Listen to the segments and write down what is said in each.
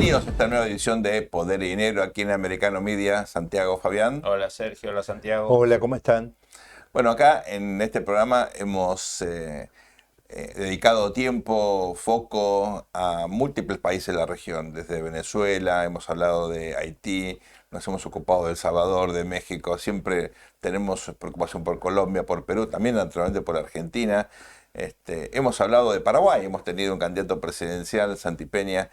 Bienvenidos a esta nueva edición de Poder y Dinero aquí en Americano Media. Santiago, Fabián. Hola Sergio, hola Santiago. Hola, ¿cómo están? Bueno, acá en este programa hemos dedicado tiempo, foco a múltiples países de la región, desde Venezuela, hemos hablado de Haití, nos hemos ocupado de El Salvador, de México, siempre tenemos preocupación por Colombia, por Perú, también naturalmente por Argentina. Hemos hablado de Paraguay, hemos tenido un candidato presidencial, Santi Peña,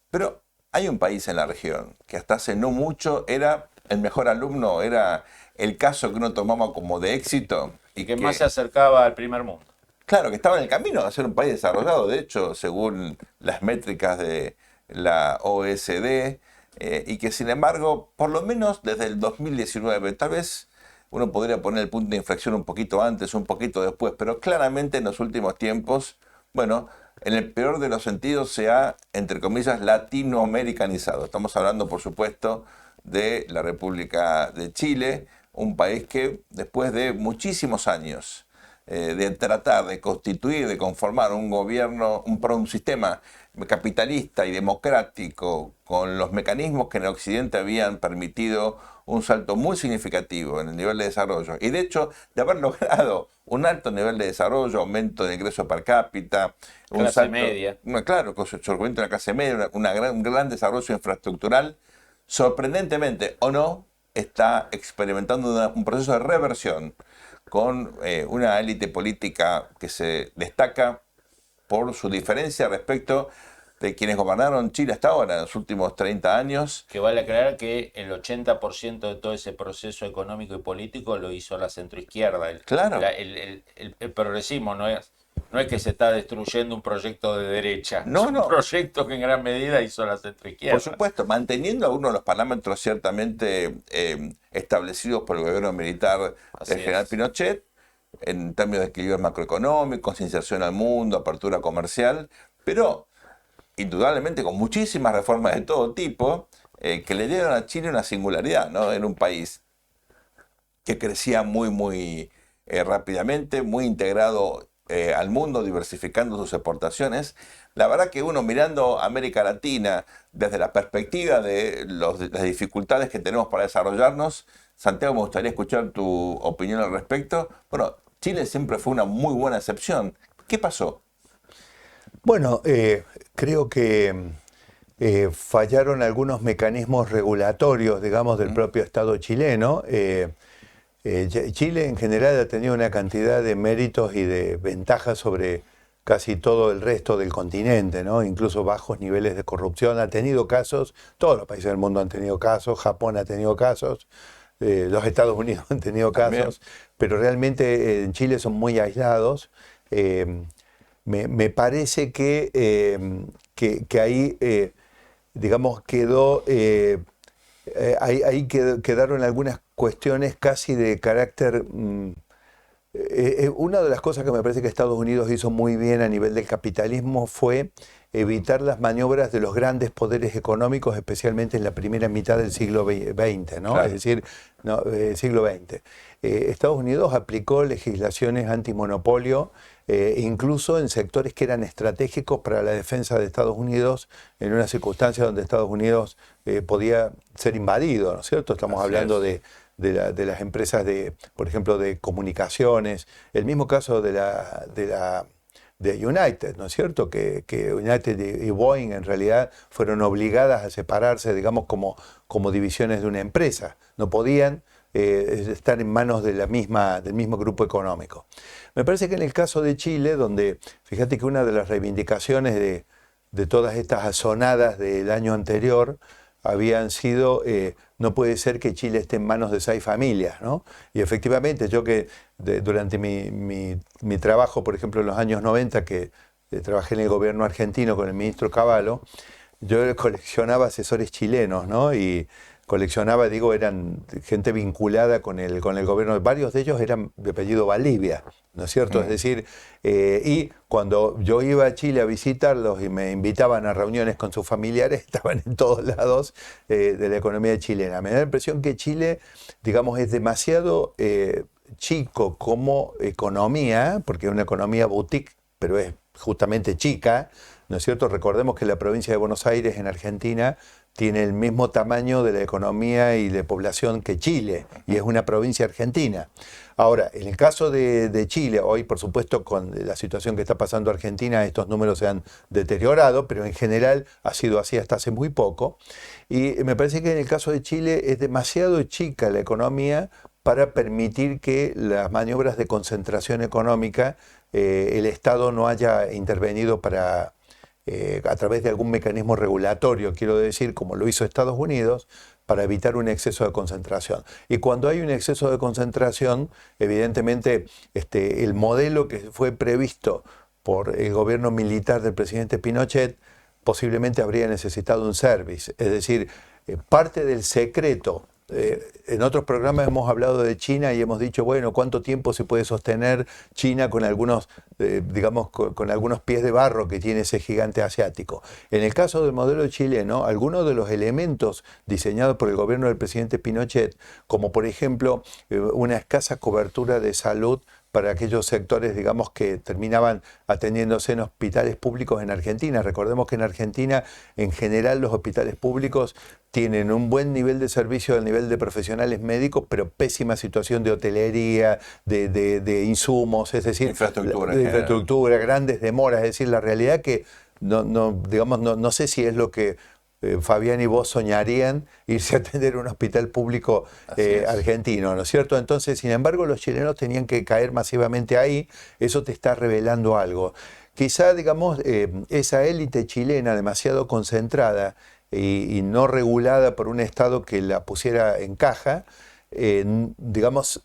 pero hay un país en la región que hasta hace no mucho era el mejor alumno, era el caso que uno tomaba como de éxito. Y que más se acercaba al primer mundo. Claro, que estaba en el camino a ser un país desarrollado. De hecho, según las métricas de la OECD, y que sin embargo, por lo menos desde el 2019, tal vez uno podría poner el punto de inflexión un poquito antes, un poquito después, pero claramente en los últimos tiempos, bueno, en el peor de los sentidos se ha, entre comillas, latinoamericanizado. Estamos hablando, por supuesto, de la República de Chile, un país que después de muchísimos años de tratar de constituir, de conformar un gobierno, un sistema capitalista y democrático con los mecanismos que en el Occidente habían permitido un salto muy significativo en el nivel de desarrollo. Y de hecho, de haber logrado un alto nivel de desarrollo, aumento de ingreso per cápita, un clase salto, media. Claro, surgimiento de la clase media, un gran desarrollo infraestructural, sorprendentemente o no, está experimentando un proceso de reversión con una élite política que se destaca por su diferencia respecto de quienes gobernaron Chile hasta ahora, en los últimos 30 años. Que vale aclarar que el 80% de todo ese proceso económico y político lo hizo la centroizquierda. Claro. El progresismo no es que se está destruyendo un proyecto de derecha. No, es un proyecto que en gran medida hizo la centroizquierda. Por supuesto, manteniendo algunos de los parámetros ciertamente establecidos por el gobierno militar del general Pinochet, en términos de equilibrio macroeconómico, inserción al mundo, apertura comercial, pero indudablemente con muchísimas reformas de todo tipo que le dieron a Chile una singularidad, ¿no? En un país que crecía muy rápidamente, muy integrado al mundo, diversificando sus exportaciones. La verdad que uno mirando América Latina desde la perspectiva de las dificultades que tenemos para desarrollarnos, Santiago, me gustaría escuchar tu opinión al respecto. Bueno, Chile siempre fue una muy buena excepción. ¿Qué pasó? Bueno, creo que fallaron algunos mecanismos regulatorios, digamos, del propio Estado chileno. Chile en general ha tenido una cantidad de méritos y de ventajas sobre casi todo el resto del continente, ¿no? Incluso bajos niveles de corrupción. Ha tenido casos, todos los países del mundo han tenido casos, Japón ha tenido casos, los Estados Unidos han tenido casos, pero realmente en Chile son muy aislados. Me parece que ahí, digamos, quedaron algunas cuestiones casi de carácter. Una de las cosas que me parece que Estados Unidos hizo muy bien a nivel del capitalismo fue evitar las maniobras de los grandes poderes económicos, especialmente en la primera mitad del siglo XX, ¿no? Claro. Es decir, siglo XX. Estados Unidos aplicó legislaciones antimonopolio, incluso en sectores que eran estratégicos para la defensa de Estados Unidos, en una circunstancia donde Estados Unidos podía ser invadido, ¿no es cierto? Estamos hablando de las empresas por ejemplo, de comunicaciones, el mismo caso de United, ¿no es cierto? Que United y Boeing en realidad fueron obligadas a separarse, digamos, como divisiones de una empresa. No podían estar en manos del mismo grupo económico. Me parece que en el caso de Chile, donde, fíjate que una de las reivindicaciones de todas estas azonadas del año anterior habían sido, no puede ser que Chile esté en manos de 6 familias, ¿no? Y efectivamente, yo que durante mi trabajo, por ejemplo, en los años 90, que trabajé en el gobierno argentino con el ministro Cavallo, yo coleccionaba asesores chilenos, ¿no? Y coleccionaba, eran gente vinculada con el gobierno, varios de ellos eran de apellido Valdivia, ¿no es cierto? Es decir, y cuando yo iba a Chile a visitarlos y me invitaban a reuniones con sus familiares, estaban en todos lados de la economía chilena. Me da la impresión que Chile, digamos, es demasiado chico como economía, porque es una economía boutique, pero es justamente chica, ¿no es cierto? Recordemos que la provincia de Buenos Aires en Argentina tiene el mismo tamaño de la economía y de población que Chile, y es una provincia argentina. Ahora, en el caso de Chile, hoy por supuesto con la situación que está pasando Argentina, estos números se han deteriorado, pero en general ha sido así hasta hace muy poco. Y me parece que en el caso de Chile es demasiado chica la economía para permitir que las maniobras de concentración económica, el Estado no haya intervenido para a través de algún mecanismo regulatorio, quiero decir, como lo hizo Estados Unidos, para evitar un exceso de concentración. Y cuando hay un exceso de concentración, evidentemente el modelo que fue previsto por el gobierno militar del presidente Pinochet posiblemente habría necesitado un service, es decir, parte del secreto. En otros programas hemos hablado de China y hemos dicho, bueno, ¿cuánto tiempo se puede sostener China con algunos, digamos, con algunos pies de barro que tiene ese gigante asiático? En el caso del modelo chileno, algunos de los elementos diseñados por el gobierno del presidente Pinochet, como por ejemplo una escasa cobertura de salud para aquellos sectores, digamos, que terminaban atendiéndose en hospitales públicos en Argentina. Recordemos que en Argentina, en general, los hospitales públicos tienen un buen nivel de servicio al nivel de profesionales médicos, pero pésima situación de hotelería, de insumos, es decir, infraestructura, grandes demoras. Es decir, la realidad que no sé si es lo que Fabián y vos soñarían irse a atender un hospital público argentino, ¿no es cierto? Entonces, sin embargo, los chilenos tenían que caer masivamente ahí. Eso te está revelando algo. Quizá, digamos, esa élite chilena demasiado concentrada y no regulada por un Estado que la pusiera en caja, digamos,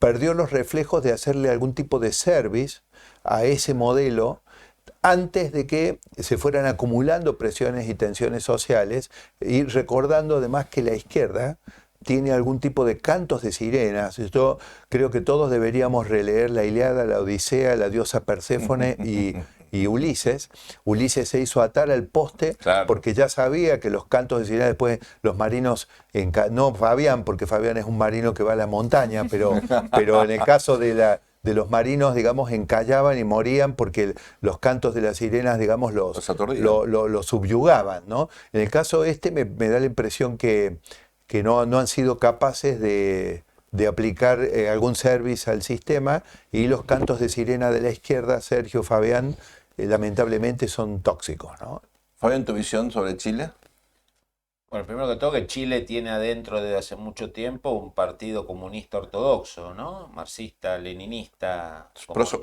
perdió los reflejos de hacerle algún tipo de service a ese modelo antes de que se fueran acumulando presiones y tensiones sociales, y recordando además que la izquierda tiene algún tipo de cantos de sirenas. Yo creo que todos deberíamos releer la Ilíada, la Odisea, la diosa Perséfone y Ulises. Ulises se hizo atar al poste, claro, porque ya sabía que los cantos de sirena después los marinos, no Fabián, porque Fabián es un marino que va a la montaña, pero en el caso de los marinos, digamos, encallaban y morían porque los cantos de las sirenas, digamos, los subyugaban, ¿no? En el caso me da la impresión que no han sido capaces de aplicar algún service al sistema, y los cantos de sirena de la izquierda, Sergio, Fabián, lamentablemente son tóxicos, ¿no? Fabián, ¿tu visión sobre Chile? Bueno, primero que todo, que Chile tiene adentro desde hace mucho tiempo un partido comunista ortodoxo, ¿no? Marxista, leninista,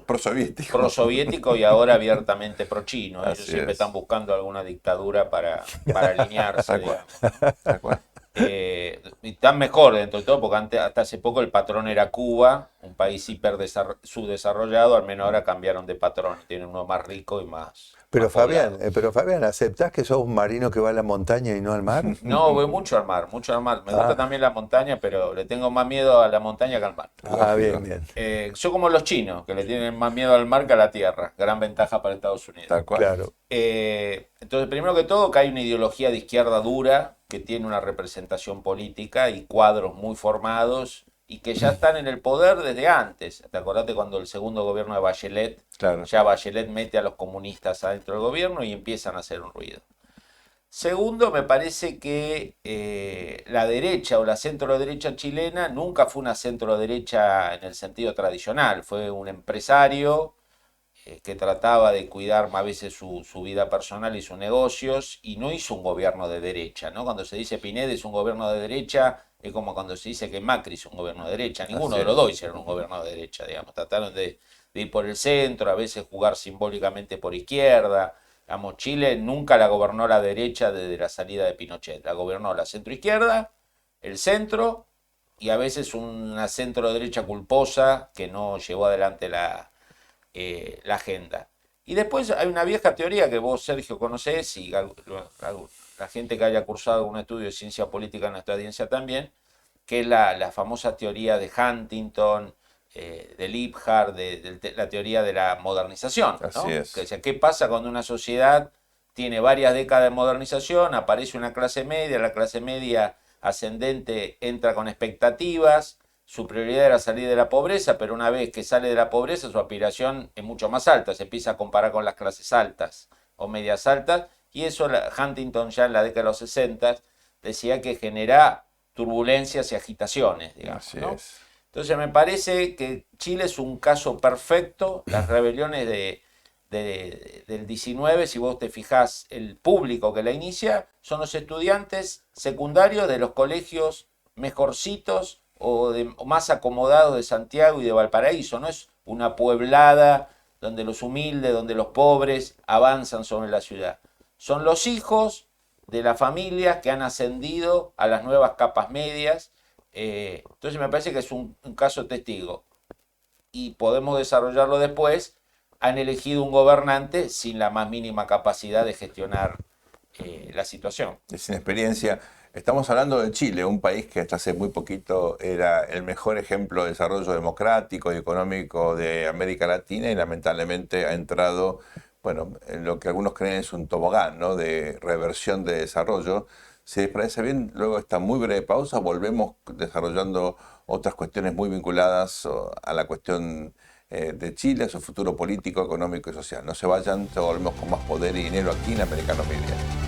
prosoviético. Prosoviético y ahora abiertamente pro-chino. Ellos siempre es. están buscando alguna dictadura para alinearse, digamos. Y están mejor dentro de todo, porque hasta hace poco el patrón era Cuba, un país hiper subdesarrollado. Al menos ahora cambiaron de patrón, tienen uno más rico y más. Pero Fabián, ¿aceptás que sos un marino que va a la montaña y no al mar? No, voy mucho al mar, mucho al mar. Me gusta también la montaña, pero le tengo más miedo a la montaña que al mar. Bien. Yo como los chinos, que le tienen más miedo al mar que a la tierra. Gran ventaja para Estados Unidos. Tal cual. Claro. Entonces, primero que todo, que hay una ideología de izquierda dura que tiene una representación política y cuadros muy formados y que ya están en el poder desde antes. ¿Te acordás cuando el segundo gobierno de Bachelet, claro, ya Bachelet mete a los comunistas adentro del gobierno y empiezan a hacer un ruido? Segundo, me parece que la derecha o la centro-derecha chilena nunca fue una centro-derecha en el sentido tradicional. Fue un empresario que trataba de cuidar a veces su vida personal y sus negocios, y no hizo un gobierno de derecha, ¿no? Cuando se dice Pineda es un gobierno de derecha, es como cuando se dice que Macri es un gobierno de derecha. Ninguno de los dos hicieron un gobierno de derecha, digamos. Trataron de ir por el centro, a veces jugar simbólicamente por izquierda. Digamos, Chile nunca la gobernó la derecha desde la salida de Pinochet. La gobernó la centroizquierda, el centro, y a veces una centro-derecha culposa que no llevó adelante la agenda. Y después hay una vieja teoría que vos, Sergio, conocés, y la gente que haya cursado un estudio de ciencia política en nuestra audiencia también, que es la famosa teoría de Huntington, de Liebhardt, de la teoría de la modernización, ¿no? Así es. Que dice, ¿qué pasa cuando una sociedad tiene varias décadas de modernización? Aparece una clase media, la clase media ascendente entra con expectativas. Su prioridad era salir de la pobreza, pero una vez que sale de la pobreza, su aspiración es mucho más alta. Se empieza a comparar con las clases altas o medias altas, y eso Huntington ya en la década de los 60 decía que genera turbulencias y agitaciones, digamos, Así ¿no? es. Entonces me parece que Chile es un caso perfecto. Las rebeliones del 19, si vos te fijás, el público que la inicia son los estudiantes secundarios de los colegios mejorcitos o más acomodados de Santiago y de Valparaíso. No es una pueblada donde los humildes, donde los pobres avanzan sobre la ciudad. Son los hijos de las familias que han ascendido a las nuevas capas medias. Entonces me parece que es un caso testigo y podemos desarrollarlo después. Han elegido un gobernante sin la más mínima capacidad de gestionar la situación. Y sin experiencia. Estamos hablando de Chile, un país que hasta hace muy poquito era el mejor ejemplo de desarrollo democrático y económico de América Latina y lamentablemente ha entrado, bueno, en lo que algunos creen es un tobogán, ¿no?, de reversión de desarrollo. Si les parece bien, luego de esta muy breve pausa volvemos desarrollando otras cuestiones muy vinculadas a la cuestión de Chile, a su futuro político, económico y social. No se vayan, volvemos con más poder y dinero aquí en Americano Media.